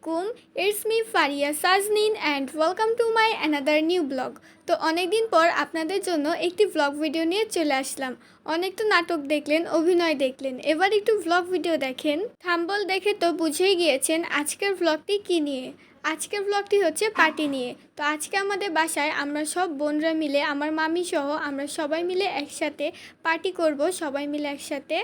আলাইকুম, it's me Faria Sajnin and welcome to my another new blog. তো অনেক দিন পর আপনাদের জন্য একটি ব্লগ ভিডিও নিয়ে চলে আসলাম। অনেক তো নাটক দেখলেন, অভিনয় দেখলেন, এবার একটু ব্লগ ভিডিও দেখেন। থাম্বনেল দেখে তো বুঝেই গিয়েছেন আজকের ব্লগটি কী নিয়ে। আজকের ব্লগটি হচ্ছে পার্টি নিয়ে। তো আজকে আমাদের বাসায় আমরা সব বোনরা মিলে, আমার মামি সহ আমরা সবাই মিলে একসাথে পার্টি করব, সবাই মিলে একসাথে।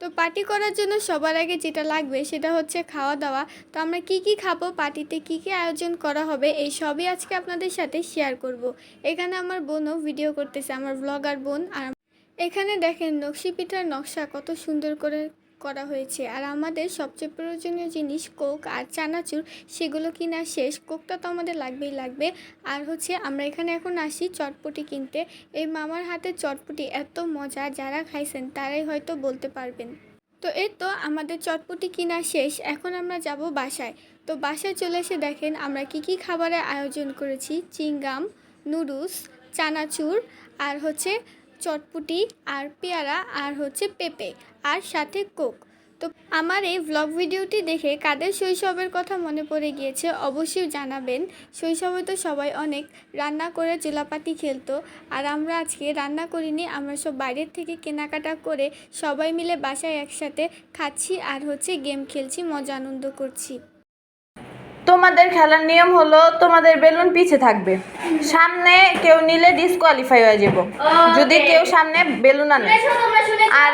তো পার্টি করার জন্য সবার আগে যেটা লাগবে সেটা হচ্ছে খাওয়া দাওয়া। তো আমরা কি কি খাবো, পার্টিতে কি কি আয়োজন করা হবে, এই সবই আজকে আপনাদের সাথে শেয়ার করব। এখানে আমার বোনও ভিডিও করতেছে, আমার ব্লগার বোন। আর এখানে দেখেন নকশি পিঠার নকশা কত সুন্দর করে করা হয়েছে। আর আমাদের সবচেয়ে প্রয়োজনীয় জিনিস কোক আর চানাচুর, সেগুলো কিনা শেষ। কোকটা তো আমাদের লাগবেই লাগবে। আর হচ্ছে আমরা এখানে এখন আসি চটপটি কিনতে। এই মামার হাতের চটপটি এত মজা, যারা খাইছেন তারাই হয়তো বলতে পারবেন। তো এই তো আমাদের চটপটি কিনা শেষ, এখন আমরা যাব বাসায়। তো বাসায় চলে এসে দেখেন আমরা কি কি খাবারের আয়োজন করেছি। চিংগাম, নুডলস, চানাচুর, আর হচ্ছে চটপটি, আর পেয়ারা, আর হচ্ছে পেঁপে, আর সাথে কোক। তো আমার এই ভ্লগ ভিডিওটি দেখে কাদের শৈশবের কথা মনে পড়ে গিয়েছে অবশ্যই জানাবেন। শৈশবে তো সবাই অনেক রান্না করে জেলাপাতি খেলতো, আর আমরা আজকে রান্না করিনি, আমরা সব বাইরের থেকে কেনাকাটা করে সবাই মিলে বাসায় একসাথে খাচ্ছি আর হচ্ছে গেম খেলছি, মজা আনন্দ করছি। তোমাদের খেলার নিয়ম হলো তোমাদের বেলুন পিছে থাকবে, সামনে কেউ নিলে ডিসকোয়ালিফাই হয়ে যাব যদি কেউ সামনে বেলুন আনে। আর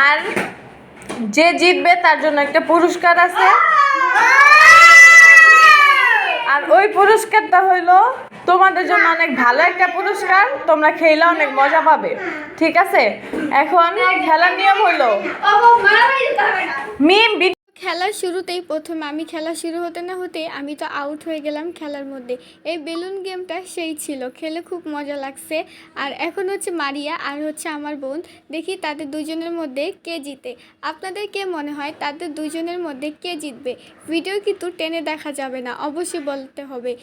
আর যে জিতবে তার জন্য একটা পুরস্কার আছে, আর ওই পুরস্কারটা হইলো তোমাদের জন্য অনেক ভালো একটা পুরস্কার, তোমরা খেলে অনেক মজা পাবে। ঠিক আছে, এখন খেলার নিয়ম হইলো মিম খেলার শুরুতেই প্রথমে আমি খেলা শুরু হতে না হতেই আমি তো আউট হয়ে গেলাম খেলার মধ্যে। এই বেলুন গেমটা সেই ছিল, খেলে খুব মজা লাগছে। আর এখন হচ্ছে মারিয়া আর হচ্ছে আমার বোন, দেখি তাদের দুজনের মধ্যে কে জিতে। আপনাদের কে মনে হয় তাদের দুজনের মধ্যে কে জিতবে? ভিডিও কিন্তু টেনে দেখা যাবে না, অবশ্যই বলতে হবে।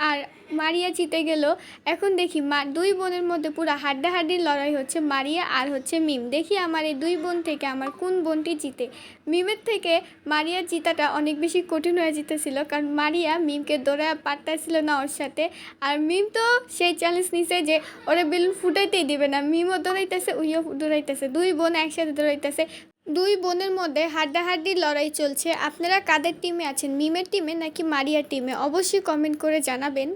আর মারিয়া জিতে গেল। এখন দেখি দুই বোনের মধ্যে পুরো হাড্ডাহাড্ডির লড়াই হচ্ছে, মারিয়া আর হচ্ছে মিম। দেখি আমার এই দুই বোন থেকে আমার কোন বোনটি জিতে। মিমের থেকে মারিয়ার জিতাটা অনেক বেশি কঠিন হয়ে যেতেছিল, কারণ মারিয়া মিমকে দৌড়ায় পারতেছিল না ওর সাথে। আর মিম তো সেই চ্যালেঞ্জ নিছে যে ওরা বেলুন ফুটাইতেই দিবে না। মিমও দৌড়াইতেছে, উইও দৌড়াইতেছে, দুই বোন একসাথে দৌড়াইতেছে। দুই বোনের মধ্যে হাড্ডাহাড্ডির লড়াই চলছে। আপনারা কাদের টিমে আছেন, মিমের টিমে নাকি মারিয়ার টিমে? অবশ্যই কমেন্ট করে জানাবেন।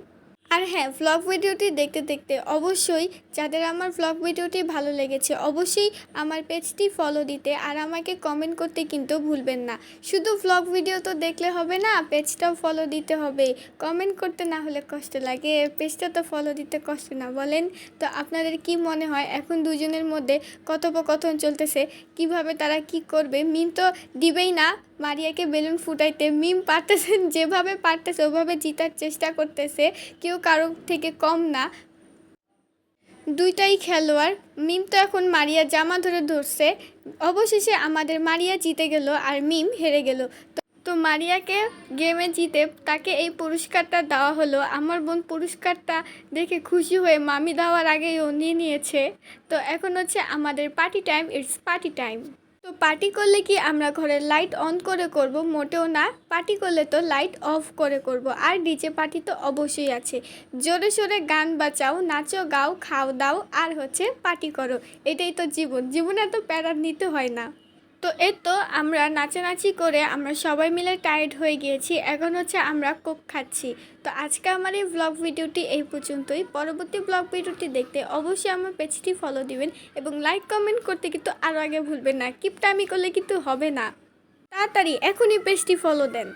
আর হ্যাঁ, ভ্লগ ভিডিওটি দেখতে দেখতে অবশ্যই যাদের আমার ভ্লগ ভিডিওটি ভালো লেগেছে অবশ্যই আমার পেজটি ফলো দিতে আর আমাকে কমেন্ট করতে কিন্তু ভুলবেন না। শুধু ভ্লগ ভিডিও তো দেখলে হবে না, পেজটাও ফলো দিতে হবে। কমেন্ট করতে না হলে কষ্ট লাগে, পেজটা তো ফলো দিতে কষ্ট না বলেন? তো আপনাদের কি মনে হয় এখন দুজনের মধ্যে কথোপকথন চলতেছে, কিভাবে তারা কি করবে? মিম তো দিবেই না মারিয়াকে বেলুন ফুটাইতে। মিম পারতেছেন, যেভাবে পারতেছে ওভাবে জিতার চেষ্টা করতেছে, কেউ কারো থেকে কম না, দুইটাই খেলোয়াড়। মিম তো এখন মারিয়া জামা ধরছে। অবশেষে আমাদের মারিয়া জিতে গেল আর মিম হেরে গেল। তো মারিয়াকে গেমে জিতে তাকে এই পুরস্কারটা দেওয়া হলো। আমার বোন পুরস্কারটা দেখে খুশি হয়ে মামি দেওয়ার আগেই ও নিয়ে নিয়েছে। তো এখন হচ্ছে আমাদের party time, it's party time. তো পার্টি করলে কি আমরা ঘরের লাইট অন করে করব? মোটেও না, পার্টি করলে তো লাইট অফ করে করব। আর ডিজে পার্টি তো অবশ্যই আছে। জোরে সোরে গান বাজাও, নাচো গাও, খাও দাও, আর হচ্ছে পার্টি করো। এটাই তো জীবন, জীবনে এত প্যারা নিতে হয় না। তো এই তো আমরা নাচানাচি করে আমরা সবাই মিলে টায়ার্ড হয়ে গিয়েছি, এখন হচ্ছে আমরা কোক খাচ্ছি। তো আজকে আমার এই ব্লগ ভিডিওটি এই পর্যন্তই। পরবর্তী ব্লগ ভিডিওটি দেখতে অবশ্যই আমার পেজটি ফলো দিবেন এবং লাইক কমেন্ট করতে কিন্তু আরও আগে ভুলবেন না। কিপটামি করলে কিন্তু হবে না, তাড়াতাড়ি এখনই পেজটি ফলো দেন।